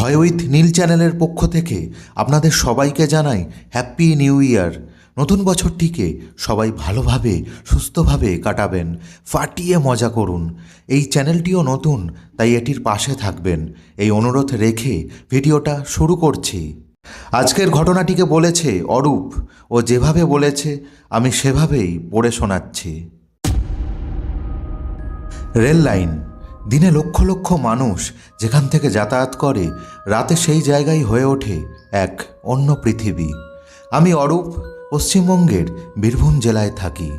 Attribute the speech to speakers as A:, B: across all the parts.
A: ভয় উইথ নীল চ্যানেলের পক্ষ থেকে আপনাদের সবাইকে জানাই হ্যাপি নিউ ইয়ার। নতুন বছরটিকে সবাই ভালোভাবে সুস্থভাবে কাটাবেন, ফাটিয়ে মজা করুন। এই চ্যানেলটিও নতুন, তাই এটির পাশে থাকবেন এই অনুরোধ রেখে ভিডিওটা শুরু করছি। আজকের ঘটনাটিকে বলেছে অরূপ, ও যেভাবে বলেছে আমি সেভাবেই পড়ে শোনাচ্ছি। রেল লাইন, দিনে লক্ষ লক্ষ মানুষ যেখান থেকে যাতায়াত করে, রাতে সেই জায়গায় হয়ে ওঠে এক অন্য পৃথিবী। আমি অরূপ, পশ্চিমবঙ্গের বীরভূম জেলায় থাকি।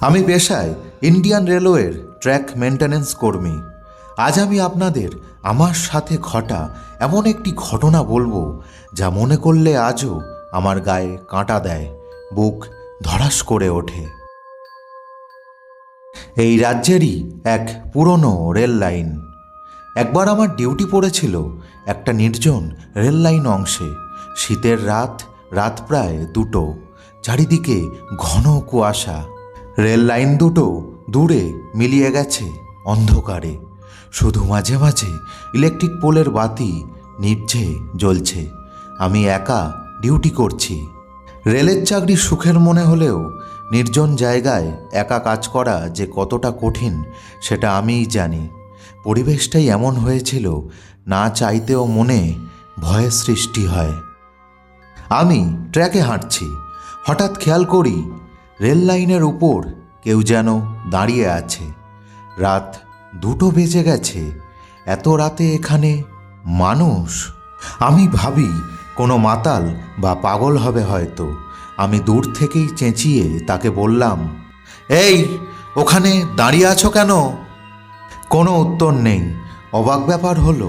A: আমি পেশায় ইন্ডিয়ান রেলওয়ের ট্র্যাক মেনটেন্যান্স কর্মী। আজ আমি আপনাদের আমার সাথে ঘটা এমন একটি ঘটনা বলবো, যা মনে করলে আজও আমার গায়ে কাঁটা দেয়, বুক ধড়াস করে ওঠে। এই রাজ্যেরই এক পুরনো রেল লাইন। একবার আমার ডিউটি পড়েছিল একটা নির্জন রেল লাইন অংশে। শীতের রাত প্রায় 2টো, চারিদিকে ঘন কুয়াশা। রেল লাইন দুটো দূরে মিলিয়ে গেছে অন্ধকারে, শুধু মাঝে মাঝে ইলেকট্রিক পোলের বাতি নিভে জ্বলছে। আমি একা ডিউটি করছি। রেলের চাকরি সুখের মনে হলেও নির্জন জায়গায় একা কাজ করা যে কতটা কঠিন সেটা আমিই জানি। পরিবেশটাই এমন হয়েছিল, না চাইতেও মনে ভয়ের সৃষ্টি হয়। আমি ট্র্যাকে হাঁটছি, হঠাৎ খেয়াল করি রেল লাইনের উপর কেউ যেন দাঁড়িয়ে আছে। রাত 2টো বেজে গেছে, এত রাতে এখানে মানুষ। আমি ভাবি কোনো মাতাল বা পাগল হবে হয়তো। আমি দূর থেকেই চেঁচিয়ে তাকে বললাম, এই ওখানে দাঁড়িয়ে আছো কেন? কোনো উত্তর নেই। অবাক ব্যাপার হলো,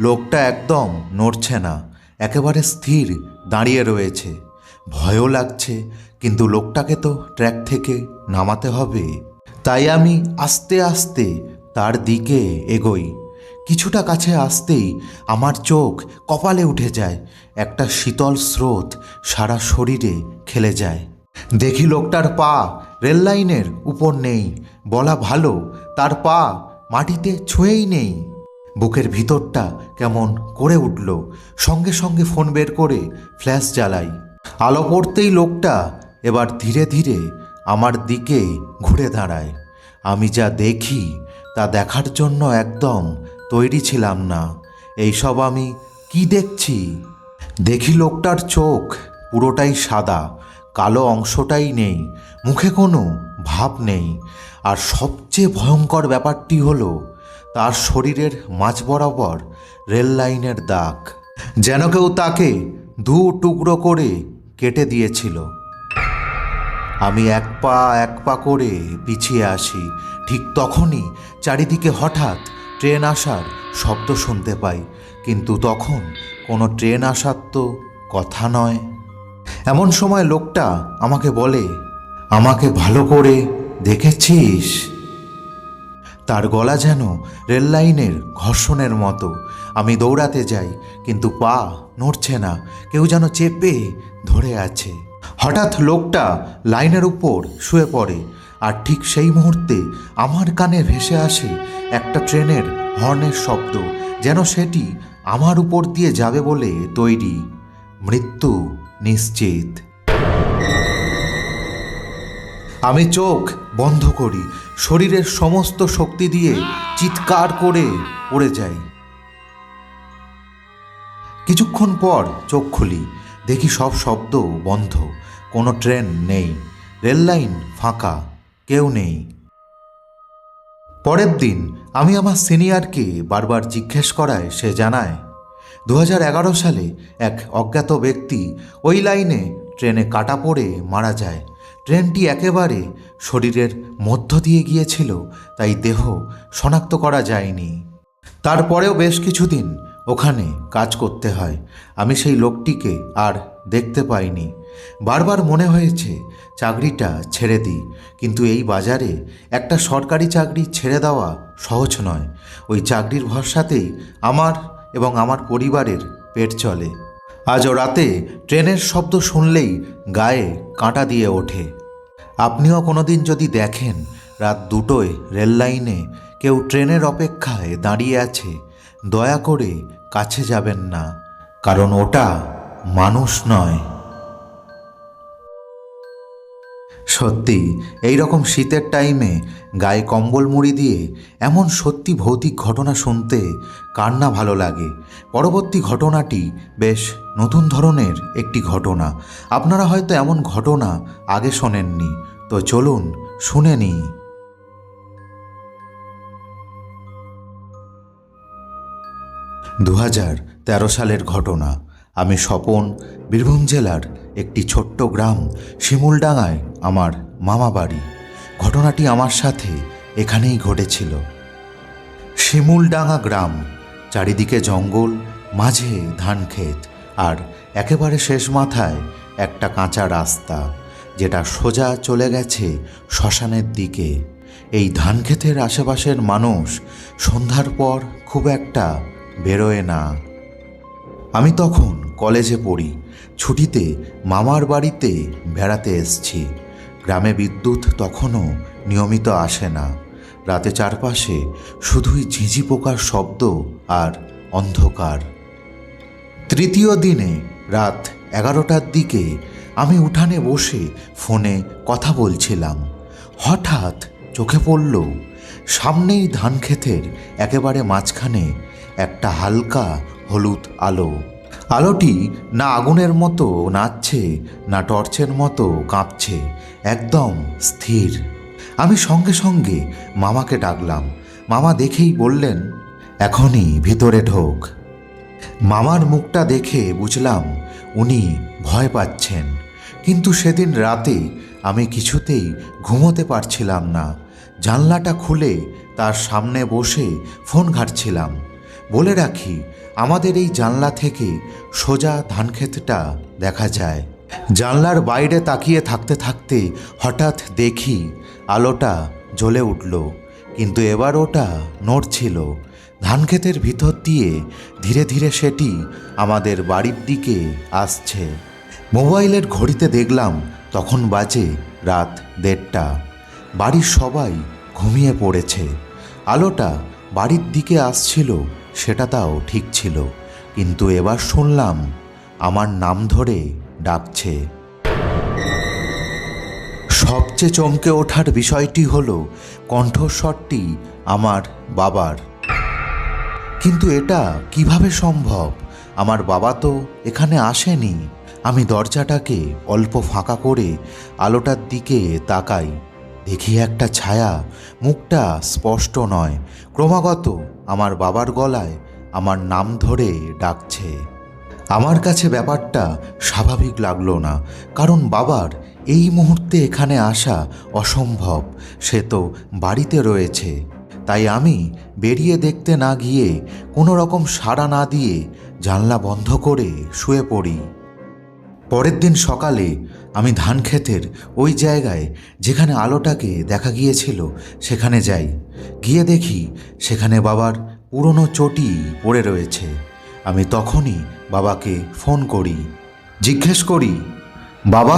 A: লোকটা একদম নড়ছে না, একেবারে স্থির দাঁড়িয়ে রয়েছে। ভয়ও লাগছে, কিন্তু লোকটাকে তো ট্র্যাক থেকে নামাতে হবে। তাই আমি আস্তে আস্তে তার দিকে এগোই। কিছুটা কাছে আসতেই আমার চোখ কপালে উঠে যায়, একটা শীতল স্রোত সারা শরীরে খেলে যায়। দেখি লোকটার পা রেল লাইনের উপর নেই, বলা ভালো তার পা মাটিতে ছুঁয়েই নেই। বুকের ভিতরটা কেমন করে উঠল। সঙ্গে সঙ্গে ফোন বের করে ফ্ল্যাশ জ্বালাই। আলো পড়তেই লোকটা এবার ধীরে ধীরে আমার দিকে ঘুরে দাঁড়ায়। আমি যা দেখি তা দেখার জন্য একদম তৈরি ছিলাম না। এইসব আমি কি দেখছি? দেখি লোকটার চোখ পুরোটাই সাদা, কালো অংশটাই নেই, মুখে কোনো ভাব নেই। আর সবচেয়ে ভয়ঙ্কর ব্যাপারটি হলো, তার শরীরের মাঝ বরাবর রেল লাইনের দাগ, যেন কেউ তাকে 2 টুকরো করে কেটে দিয়েছিল। আমি এক পা করে পিছিয়ে আসি। ঠিক তখনই চারিদিকে হঠাৎ ট্রেন আসার শব্দ শুনতে পাই, কিন্তু তখন কোনো ট্রেন আসার তো কথা নয়। এমন সময় লোকটা আমাকে বলে, আমাকে ভালো করে দেখেছিস? তার গলা যেন রেল লাইনের ঘর্ষণের মতো। আমি দৌড়াতে যাই, কিন্তু পা নড়ছে না, কেউ যেন চেপে ধরে আছে। হঠাৎ লোকটা লাইনের উপর শুয়ে পড়ে, আর ঠিক সেই মুহূর্তে আমার কানে ভেসে আসে একটা ট্রেনের হর্নের শব্দ, যেন সেটি আমার উপর দিয়ে যাবে বলে তৈরি। মৃত্যু নিশ্চিত। আমি চোখ বন্ধ করি, শরীরের সমস্ত শক্তি দিয়ে চিৎকার করে পড়ে যাই। কিছুক্ষণ পর চোখ খুলি, দেখি সব শব্দ বন্ধ, কোনো ট্রেন নেই, রেল লাইন ফাঁকা, কেউ নেই। পরের দিন আমি আমার সিনিয়রকে বারবার জিজ্ঞেস করায় সে জানায়, 2011 সালে এক অজ্ঞাত ব্যক্তি ওই লাইনে ট্রেনে কাটা পড়ে মারা যায়। ট্রেনটি একেবারে শরীরের মধ্য দিয়ে গিয়েছিল, তাই দেহ শনাক্ত করা যায়নি। তারপরেও বেশ কিছুদিন ওখানে কাজ করতে হয়। আমি সেই লোকটিকে আর দেখতে পাইনি। বারবার মনে হয়েছে চাকরিটা ছেড়ে দিই, কিন্তু এই বাজারে একটা সরকারি চাকরি ছেড়ে দেওয়া সহজ নয়। ওই চাকরির ভরসাতেই আমার এবং আমার পরিবারের পেট চলে। আজও রাতে ট্রেনের শব্দ শুনলেই গায়ে কাঁটা দিয়ে ওঠে। আপনিও কোনোদিন যদি দেখেন রাত 2টোয় রেল লাইনে কেউ ট্রেনের অপেক্ষায় দাঁড়িয়ে আছে, দয়া করে কাছে যাবেন না, কারণ ওটা মানুষ নয়। সত্যি এই রকম শীতের টাইমে গায়ে কম্বল মুড়ি দিয়ে এমন সত্যি ভৌতিক ঘটনা শুনতে কার না ভালো লাগে। পরবর্তী ঘটনাটি বেশ নতুন ধরনের একটি ঘটনা। আপনারা হয়তো এমন ঘটনা আগে শোনেননি, তো চলুন শুনে নিই। 2013 সালের ঘটনা। আমি স্বপন, বীরভূম জেলার একটি ছোট্ট গ্রাম শিমুলডাঙ্গায় আমার মামা বাড়ি। ঘটনাটি আমার সাথে এখানেই ঘটেছিল। শিমুলডাঙ্গা গ্রাম, চারিদিকে জঙ্গল, মাঝে ধান ক্ষেত, আর একেবারে শেষ মাথায় একটা কাঁচা রাস্তা যেটা সোজা চলে গেছে শ্মশানের দিকে। এই ধান ক্ষেতের আশেপাশের মানুষ সন্ধ্যার পর খুব একটা বেরোয় না। আমি তখন কলেজে পড়ি, ছুটিতে মামার বাড়িতে বেড়াতে এসছি। গ্রামে বিদ্যুৎ তখনও নিয়মিত আসে না। রাতে চারপাশে শুধুই ঝিঁঝি পোকার শব্দ আর অন্ধকার। তৃতীয় দিনে রাত 11টার দিকে আমি উঠানে বসে ফোনে কথা বলছিলাম। হঠাৎ চোখে পড়ল সামনেই ধান ক্ষেতের একেবারে মাঝখানে একটা হালকা হলুদ আলো। আলোটি না আগুনের মতো নাচছে, না টর্চের মতো কাঁপছে, একদম স্থির। আমি সঙ্গে সঙ্গে মামাকে ডাকলাম। মামা দেখেই বললেন, এখনই ভিতরে ঢোক। মামার মুখটা দেখে বুঝলাম উনি ভয় পাচ্ছেন। কিন্তু সেদিন রাতে আমি কিছুতেই ঘুমোতে পারছিলাম না। জানলাটা খুলে তার সামনে বসে ফোন ঘাঁটছিলাম। বলে রাখি, আমাদের এই জানলা থেকে সোজা ধানক্ষেতটা দেখা যায়। জানলার বাইরে তাকিয়ে থাকতে থাকতে হঠাৎ দেখি আলোটা জ্বলে উঠল, কিন্তু এবার ওটা নড়ছিল। ধানক্ষেতের ভিতর দিয়ে ধীরে ধীরে সেটি আমাদের বাড়ির দিকে আসছে। মোবাইলের ঘড়িতে দেখলাম তখন বাজে রাত 1:30। বাড়ির সবাই ঘুমিয়ে পড়েছে। আলোটা বাড়ির দিকে আসছিল সেটা তাও ঠিক ছিল, কিন্তু এবার শুনলাম আমার নাম ধরে ডাকছে। সবচেয়ে চমকে ওঠার বিষয়টি হলো কণ্ঠস্বরটি আমার বাবার। কিন্তু এটা কিভাবে সম্ভব? আমার বাবা তো এখানে আসেনি। আমি দরজাটাকে অল্প ফাঁকা করে আলোটার দিকে তাকাই। দেখি একটা ছায়া, মুখটা স্পষ্ট নয়, ক্রমাগত আমার বাবার গলায় আমার নাম ধরে ডাকছে। আমার কাছে ব্যাপারটা স্বাভাবিক লাগলো না, কারণ বাবার এই মুহূর্তে এখানে আসা অসম্ভব। সে তো বাড়িতে রয়েছে। তাই আমি বেরিয়ে দেখতে না গিয়ে কোনো রকম সাড়া না দিয়ে জানলা বন্ধ করে শুয়ে পড়ি। পরের দিন সকালে আমি ধান ক্ষেতের ওই জায়গায় যেখানে আলোটাকে দেখা গিয়েছিল সেখানে যাই। গিয়ে দেখি সেখানে বাবার পুরনো চটি পড়ে রয়েছে। আমি তখনই বাবাকে ফোন করি, জিজ্ঞেস করি, বাবা,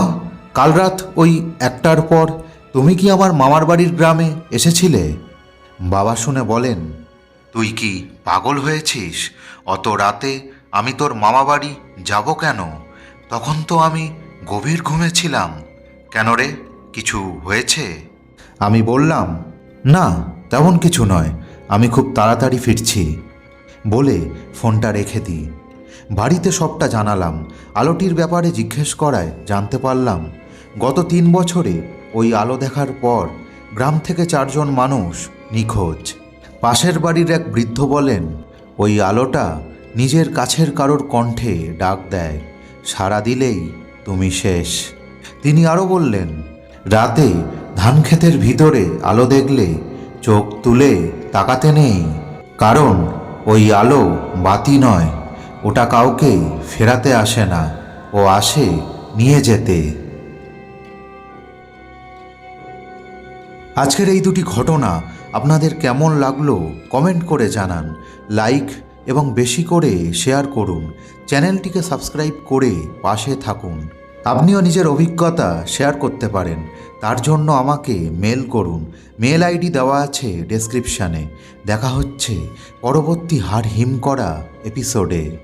A: কাল রাত ওই 1টার পর তুমি কি আমার মামার বাড়ির গ্রামে এসেছিলে? বাবা শুনে বলেন, তুই কি পাগল হয়েছিস? অত রাতে আমি তোর মামা বাড়ি যাব কেন? তখন তো আমি গভীর ঘুমেছিলাম। কেন রে, কিছু হয়েছে? আমি বললাম, না, তেমন কিছু নয়, আমি খুব তাড়াতাড়ি ফিরছি বলে ফোনটা রেখে দিই। বাড়িতে সবটা জানালাম। আলোটির ব্যাপারে জিজ্ঞেস করায় জানতে পারলাম গত 3 বছরে ওই আলো দেখার পর গ্রাম থেকে 4 জন মানুষ নিখোঁজ। পাশের বাড়ির এক বৃদ্ধ বলেন, ওই আলোটা নিজের কাছের কারোর কণ্ঠে ডাক দেয়, সাড়া দিলেই তুমি শেষ। তিনি আরও বললেন, রাতে ধানক্ষেতের ভিতরে আলো দেখলে চোখ তুলে তাকাতে নেই, কারণ ওই আলো বাতি নয়, ওটা কাউকে ফেরাতে আসে না, ও আসে নিয়ে যেতে। আজকের এই দুটি ঘটনা আপনাদের কেমন লাগলো কমেন্ট করে জানান। লাইক এবং বেশি করে শেয়ার করুন। চ্যানেলটিকে সাবস্ক্রাইব করে পাশে থাকুন। আপনিও নিজের অভিজ্ঞতা শেয়ার করতে পারেন। তার জন্য আমাকে মেল করুন। মেল আইডি দেওয়া আছে ডেসক্রিপশানে। দেখা হচ্ছে পরবর্তী হাড় হিম করা এপিসোডে।